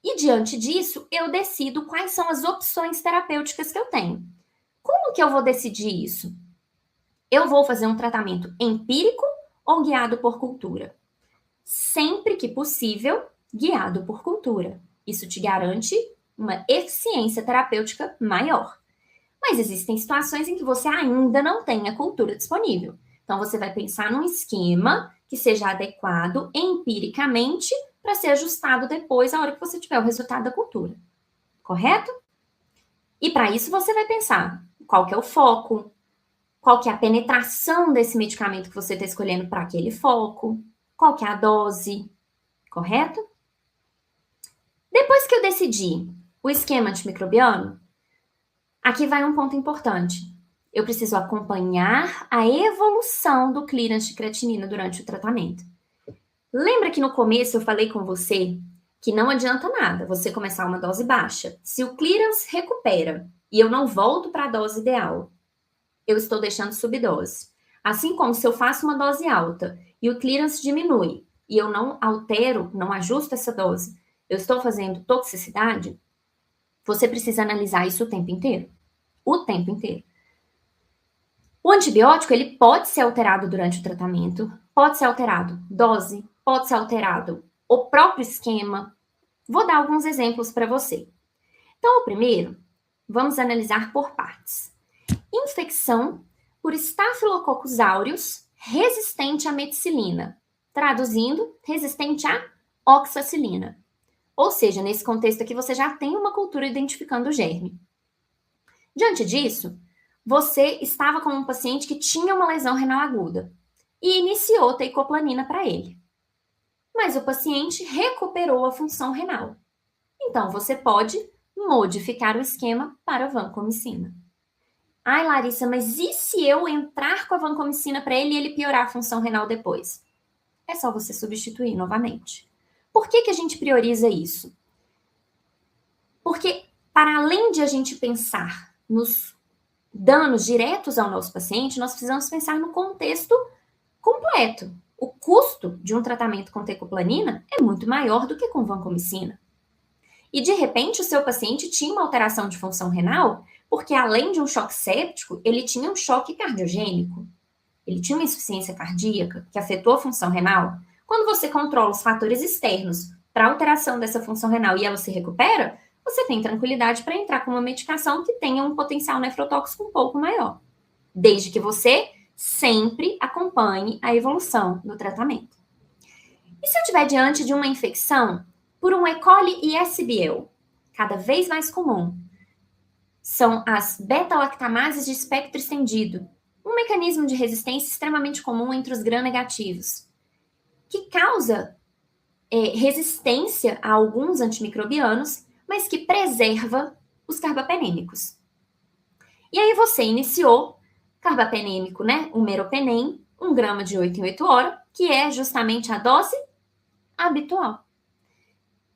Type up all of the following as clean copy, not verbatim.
E diante disso, eu decido quais são as opções terapêuticas que eu tenho. Como que eu vou decidir isso? Eu vou fazer um tratamento empírico ou guiado por cultura? Sempre que possível, guiado por cultura. Isso te garante uma eficiência terapêutica maior. Mas existem situações em que você ainda não tem a cultura disponível. Então, você vai pensar num esquema que seja adequado empiricamente para ser ajustado depois, a hora que você tiver o resultado da cultura. Correto? E para isso, você vai pensar qual que é o foco, qual que é a penetração desse medicamento que você está escolhendo para aquele foco, qual que é a dose, correto? Depois que eu decidi o esquema antimicrobiano, aqui vai um ponto importante. Eu preciso acompanhar a evolução do clearance de creatinina durante o tratamento. Lembra que no começo eu falei com você que não adianta nada você começar uma dose baixa. Se o clearance recupera e eu não volto para a dose ideal, eu estou deixando subdose. Assim como se eu faço uma dose alta e o clearance diminui e eu não altero, não ajusto essa dose, eu estou fazendo toxicidade, você precisa analisar isso o tempo inteiro. O tempo inteiro. O antibiótico, ele pode ser alterado durante o tratamento, pode ser alterado dose, pode ser alterado o próprio esquema. Vou dar alguns exemplos para você. Então, o primeiro, vamos analisar por partes. Infecção por Staphylococcus aureus resistente à meticilina. Traduzindo, resistente à oxacilina. Ou seja, nesse contexto aqui, você já tem uma cultura identificando o germe. Diante disso, você estava com um paciente que tinha uma lesão renal aguda e iniciou teicoplanina para ele. Mas o paciente recuperou a função renal. Então, você pode modificar o esquema para vancomicina. Ai, Larissa, mas e se eu entrar com a vancomicina para ele e ele piorar a função renal depois? É só você substituir novamente. Por que a gente prioriza isso? Porque, para além de a gente pensar nos danos diretos ao nosso paciente, nós precisamos pensar no contexto completo. O custo de um tratamento com tecoplanina é muito maior do que com vancomicina. E, de repente, o seu paciente tinha uma alteração de função renal, porque, além de um choque séptico, ele tinha um choque cardiogênico. Ele tinha uma insuficiência cardíaca que afetou a função renal. Quando você controla os fatores externos para alteração dessa função renal e ela se recupera, você tem tranquilidade para entrar com uma medicação que tenha um potencial nefrotóxico um pouco maior. Desde que você sempre acompanhe a evolução do tratamento. E se eu estiver diante de uma infecção por um E. coli e SBL, cada vez mais comum, são as beta-lactamases de espectro estendido, um mecanismo de resistência extremamente comum entre os gram-negativos, que causa resistência a alguns antimicrobianos, mas que preserva os carbapenêmicos. E aí você iniciou carbapenêmico, né? O meropenem, 1 grama de 8 em 8 horas, que é justamente a dose habitual.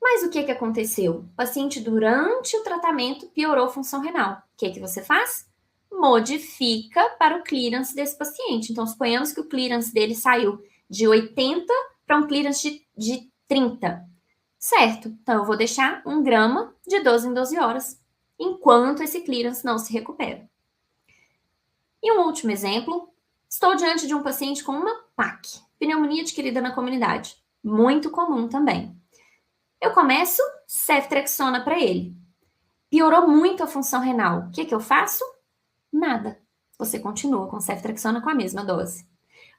Mas o que aconteceu? O paciente, durante o tratamento, piorou a função renal. O que você faz? Modifica para o clearance desse paciente. Então, suponhamos que o clearance dele saiu de 80 para um clearance de 30. Certo, então eu vou deixar 1 grama de 12 em 12 horas, enquanto esse clearance não se recupera. E um último exemplo, estou diante de um paciente com uma PAC, pneumonia adquirida na comunidade, muito comum também. Eu começo ceftriaxona para ele. Piorou muito a função renal. O que eu faço? Nada. Você continua com ceftriaxona com a mesma dose.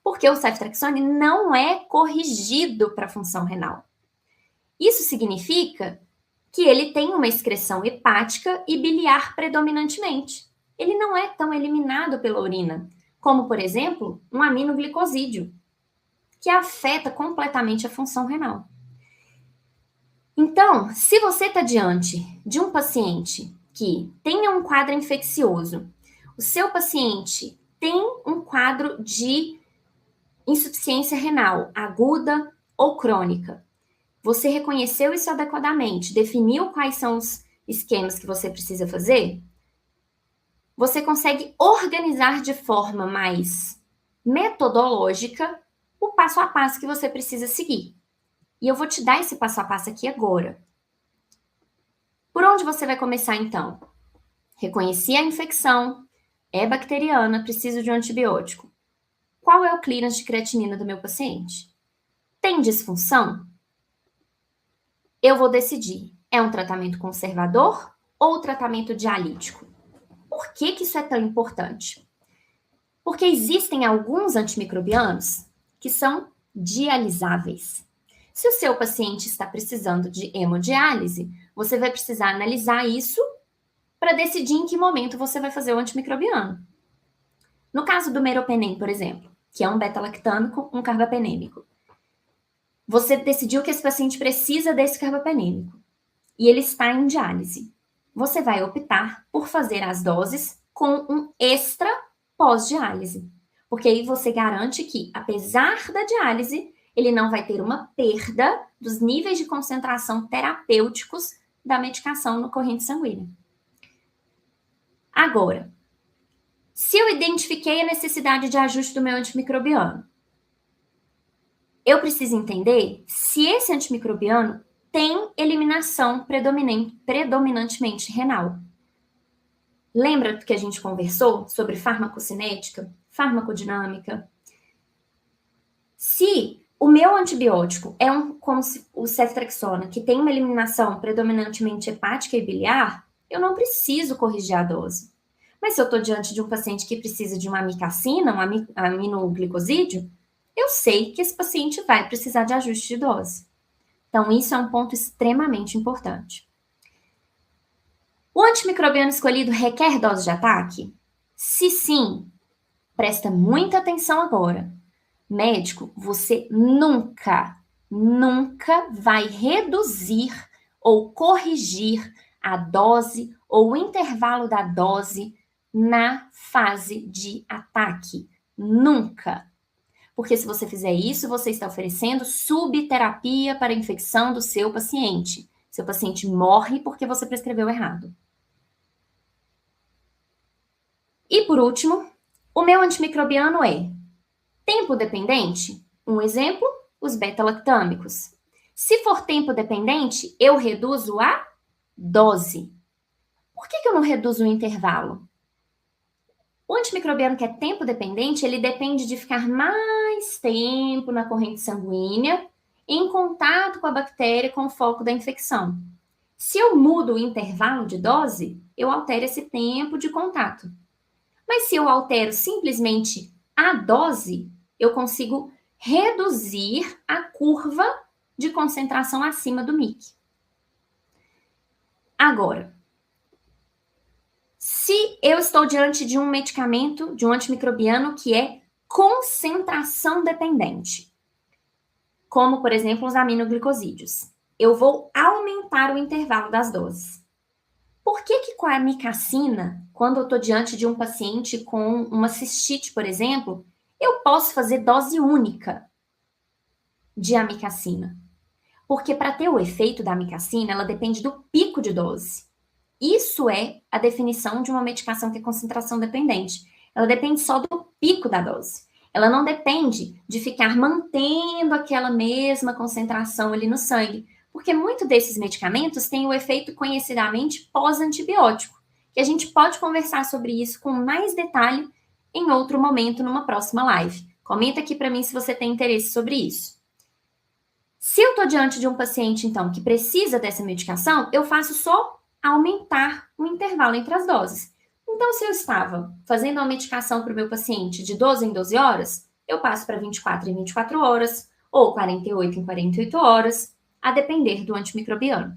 Porque o ceftriaxone não é corrigido para a função renal. Isso significa que ele tem uma excreção hepática e biliar predominantemente. Ele não é tão eliminado pela urina, como, por exemplo, um aminoglicosídeo, que afeta completamente a função renal. Então, se você está diante de um paciente que tenha um quadro infeccioso, o seu paciente tem um quadro de insuficiência renal aguda ou crônica, você reconheceu isso adequadamente, definiu quais são os esquemas que você precisa fazer, você consegue organizar de forma mais metodológica o passo a passo que você precisa seguir. E eu vou te dar esse passo a passo aqui agora. Por onde você vai começar, então? Reconheci a infecção, é bacteriana, preciso de um antibiótico. Qual é o clearance de creatinina do meu paciente? Tem disfunção? Eu vou decidir, é um tratamento conservador ou tratamento dialítico? Por que isso é tão importante? Porque existem alguns antimicrobianos que são dialisáveis. Se o seu paciente está precisando de hemodiálise, você vai precisar analisar isso para decidir em que momento você vai fazer o antimicrobiano. No caso do meropenem, por exemplo, que é um beta-lactâmico, um carbapenêmico, você decidiu que esse paciente precisa desse carbapenêmico e ele está em diálise. Você vai optar por fazer as doses com um extra pós-diálise, porque aí você garante que, apesar da diálise, ele não vai ter uma perda dos níveis de concentração terapêuticos da medicação no corrente sanguínea. Agora, se eu identifiquei a necessidade de ajuste do meu antimicrobiano, eu preciso entender se esse antimicrobiano tem eliminação predominantemente renal. Lembra que a gente conversou sobre farmacocinética, farmacodinâmica? Se o meu antibiótico é como o ceftriaxona, que tem uma eliminação predominantemente hepática e biliar, eu não preciso corrigir a dose. Mas se eu estou diante de um paciente que precisa de uma amicacina, um aminoglicosídeo, eu sei que esse paciente vai precisar de ajuste de dose. Então, isso é um ponto extremamente importante. O antimicrobiano escolhido requer dose de ataque? Se sim, presta muita atenção agora. Médico, você nunca vai reduzir ou corrigir a dose ou o intervalo da dose na fase de ataque. Nunca. Porque se você fizer isso, você está oferecendo subterapia para a infecção do seu paciente. Seu paciente morre porque você prescreveu errado. E por último, o meu antimicrobiano é tempo dependente? Um exemplo, os beta-lactâmicos. Se for tempo dependente, eu reduzo a dose. Por que eu não reduzo o intervalo? O antimicrobiano que é tempo dependente, ele depende de ficar mais tempo na corrente sanguínea, em contato com a bactéria com o foco da infecção. Se eu mudo o intervalo de dose, eu altero esse tempo de contato. Mas se eu altero simplesmente a dose, eu consigo reduzir a curva de concentração acima do MIC. Agora, se eu estou diante de um medicamento, de um antimicrobiano que é concentração dependente, como, por exemplo, os aminoglicosídeos, eu vou aumentar o intervalo das doses. Por que com a amicacina, quando eu estou diante de um paciente com uma cistite, por exemplo, eu posso fazer dose única de amicacina? Porque para ter o efeito da amicacina, ela depende do pico de dose. Isso é a definição de uma medicação que é concentração dependente. Ela depende só do pico da dose. Ela não depende de ficar mantendo aquela mesma concentração ali no sangue, porque muitos desses medicamentos têm o efeito conhecidamente pós-antibiótico, que a gente pode conversar sobre isso com mais detalhe em outro momento, numa próxima live. Comenta aqui para mim se você tem interesse sobre isso. Se eu estou diante de um paciente, então, que precisa dessa medicação, eu faço só aumentar o intervalo entre as doses. Então, se eu estava fazendo uma medicação para o meu paciente de 12 em 12 horas, eu passo para 24 em 24 horas, ou 48 em 48 horas, a depender do antimicrobiano.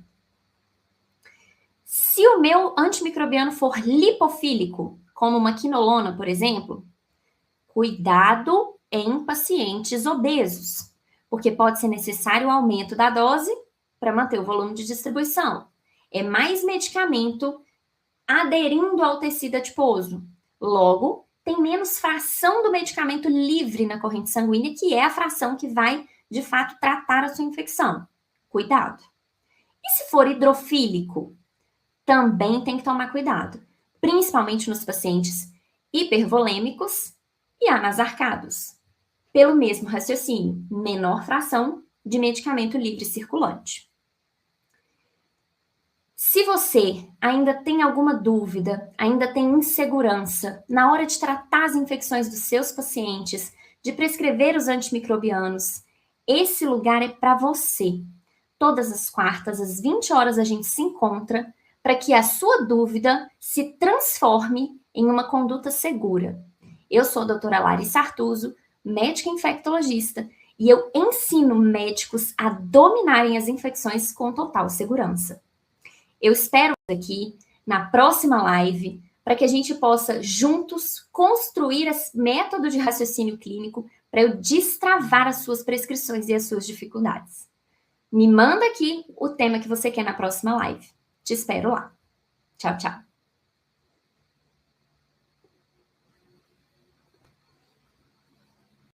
Se o meu antimicrobiano for lipofílico, como uma quinolona, por exemplo, cuidado em pacientes obesos, porque pode ser necessário o aumento da dose para manter o volume de distribuição. É mais medicamento aderindo ao tecido adiposo. Logo, tem menos fração do medicamento livre na corrente sanguínea, que é a fração que vai, de fato, tratar a sua infecção. Cuidado. E se for hidrofílico? Também tem que tomar cuidado, principalmente nos pacientes hipervolêmicos e anasarcados. Pelo mesmo raciocínio, menor fração de medicamento livre circulante. Se você ainda tem alguma dúvida, ainda tem insegurança na hora de tratar as infecções dos seus pacientes, de prescrever os antimicrobianos, esse lugar é para você. Todas as quartas, às 20 horas, a gente se encontra para que a sua dúvida se transforme em uma conduta segura. Eu sou a doutora Larissa Artuso, médica infectologista, e eu ensino médicos a dominarem as infecções com total segurança. Eu espero aqui na próxima live para que a gente possa juntos construir esse método de raciocínio clínico para eu destravar as suas prescrições e as suas dificuldades. Me manda aqui o tema que você quer na próxima live. Te espero lá. Tchau, tchau.